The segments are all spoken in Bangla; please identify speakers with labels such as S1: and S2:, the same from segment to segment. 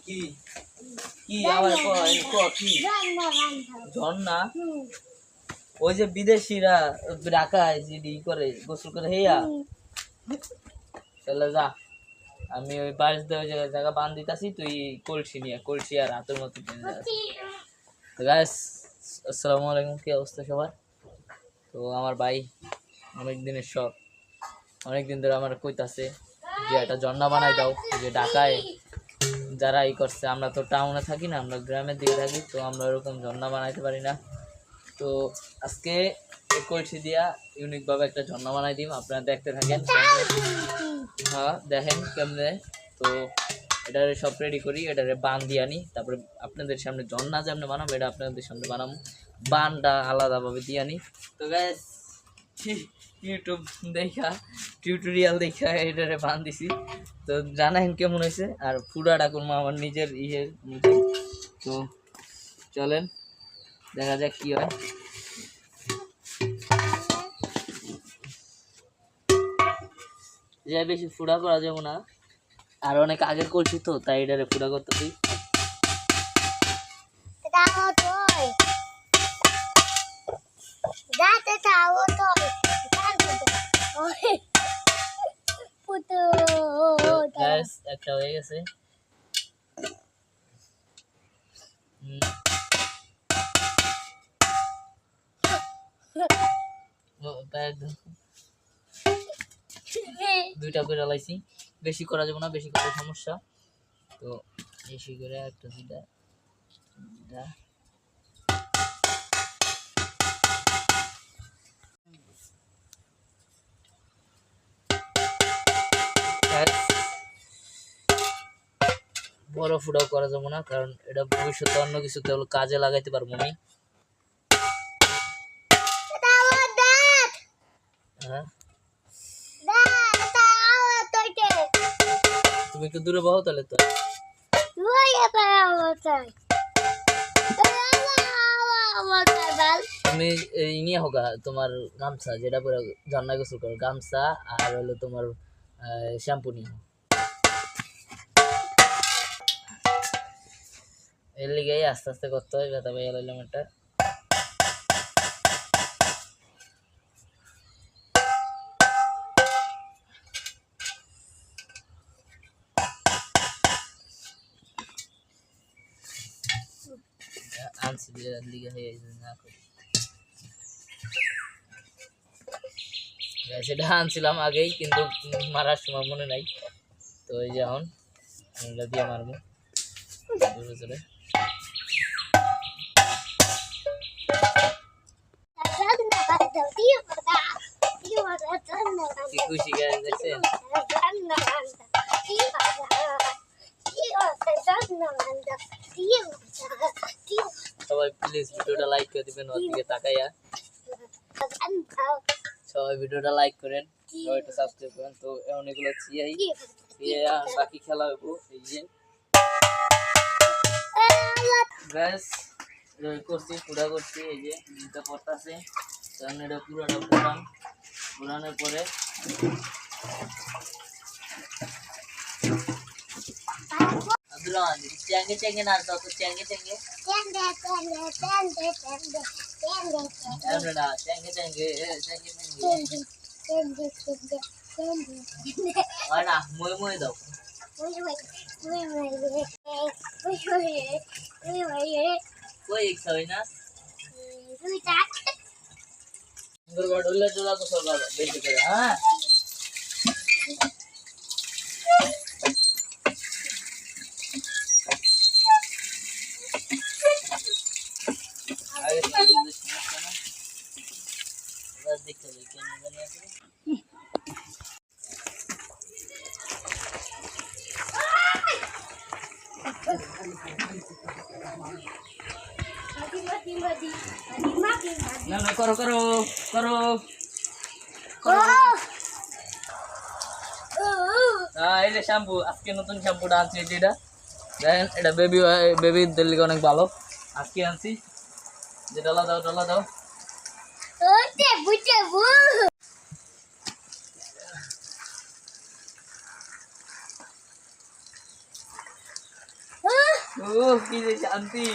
S1: কি কি আবার কি ঝর্ণা ওই যে বিদেশিরা ঢাকায় যদি করে গোসল করে হেয়া চলে যা আমি ওই বাস দিয়ে ওই জায়গা বান দিতাছি তুই কলসি আর হাতের মতো তো গাইস আসসালামু আলাইকুম, কি অবস্থা সবার? তো আমার ভাই অনেক দিনের শখ, অনেকদিন ধরে আমার কইতাছে যে একটা ঝর্ণা বানাই দাও। যে ঢাকায় যারা করছে, আমরা তো টাউনে থাকি না, আমরা গ্রামের দিকে থাকি, তো আমরা ওরকম ঝর্ণা বানাইতে পারি না। তো আজকে কলসি দিয়া ইউনিকভাবে একটা ঝর্ণা বানাই দিম, আপনারা দেখতে থাকেন। হ্যাঁ দেখেন কেমনে। তো এটারে সব রেডি করি, এটারে বান দিয়ে আনি, তারপরে আপনাদের সামনে ঝর্ণা যেমন বানাবো এটা আপনাদের সামনে বানাবো, বানটা আলাদাভাবে দিয়ে আনি। তো গাইস ইউটিউব দেখা টিউটোরিয়াল দেখা এটারে বান দিছি, তো জানাইন কেমন হয়েছে। আর ফুডাটা করবো আমার নিজের তো চলেন দেখা যাক কি হয়। যে বেশি ফুডা করা যাবো না, আর অনেক আগের করছি তো তাই এটারে ফুডা করতে দিই। একটা হয়ে গেছে। দুইটা করে লাইছি, বেশি করা যাবে না, বেশি করে সমস্যা। তো বেশি করে একটা দুইটা বড় ফুটাও করা যাবো না, কারণ এটা ভবিষ্যতে অন্য কিছুতে হলো কাজে লাগাইতে পারবো আমি। তুমি একটু দূরে বহো তাহলে। তো তুমি নিয়ে হোক তোমার গামছা, যেটা পরে ঝর্ণা গোসল করো, গামছা আর হলো তোমার শ্যাম্পু নিয়ে। এর লিগে আস্তে আস্তে করতে হয়, ব্যথা পাইয়া লাইলাম একটা। আনছি লিগে হয়ে না করি, সেটা আনছিলাম আগেই, কিন্তু মারার সময় মনে নাই। তো এই যে এখন আমরা দিয়ে মারবো চলে। খুশি দেখছেন সবাই, প্লিজ ভিডিওটা লাইক করে দিবেন ওর দিকে তাকাইয়া। সবাই ভিডিওটা লাইক করেন, সবাই একটু সাবস্ক্রাইব করেন। তো এমন এগুলো বাকি খেলা হইব। এই যে ব্যাস করছি, পুরা করছি, এই যে দুটা পড়তেছে, কারণ এটা পুরাটা পুরানোর পরে চেঙ্গে চেঙ্গে নাচ দাও তো, চেঙ্গে চেঙ্গে না, চেঙ্গে চেঙ্গে হয় না, মই মই দাও। কই ইচ্ছা হয় না সুন্দর ঢুলে চলা তো সরকার বেশি করে। হ্যাঁ দেখতে না না, করো করো করো। এই যে শ্যাম্পু, আজকে নতুন শ্যাম্পুটা আনছি, যেটা দেখেন এটা বেবিদের লিগে অনেক ভালো। আজকে আনছি, যে ডলা দাও ডলা দাও। ও কি যে শান্তি।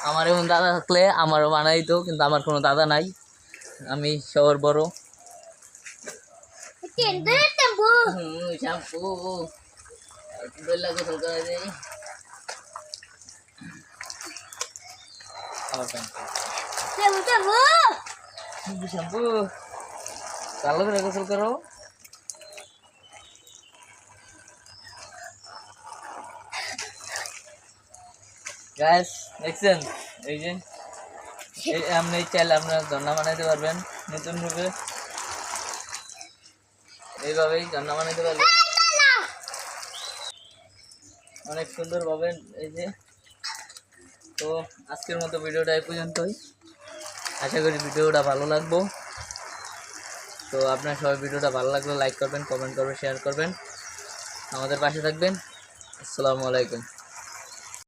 S1: আমার এমন দাদা থাকলে আমারও বানাইতো, কিন্তু আমার কোনো দাদা নাই, আমি সবার বড়। শ্যাম্পু গোসল করা যায়। শ্যাম্পু ভালো করে গোসল করো। গাইস দেখছেন, এই যে আপনি চাইলে আপনার ঝর্ণা বানাইতে পারবেন নতুন রূপে, এইভাবেই ঝর্ণা বানাইতে পারবেন অনেক সুন্দর ভাবে। এই যে, তো আজকের মতো ভিডিওটা এই পর্যন্তই। আশা করি ভিডিওটা ভালো লাগবো। তো আপনার সবাই ভিডিওটা ভালো লাগলে লাইক করবেন, কমেন্ট করবেন, শেয়ার করবেন, আমাদের পাশে থাকবেন। আসসালামু আলাইকুম।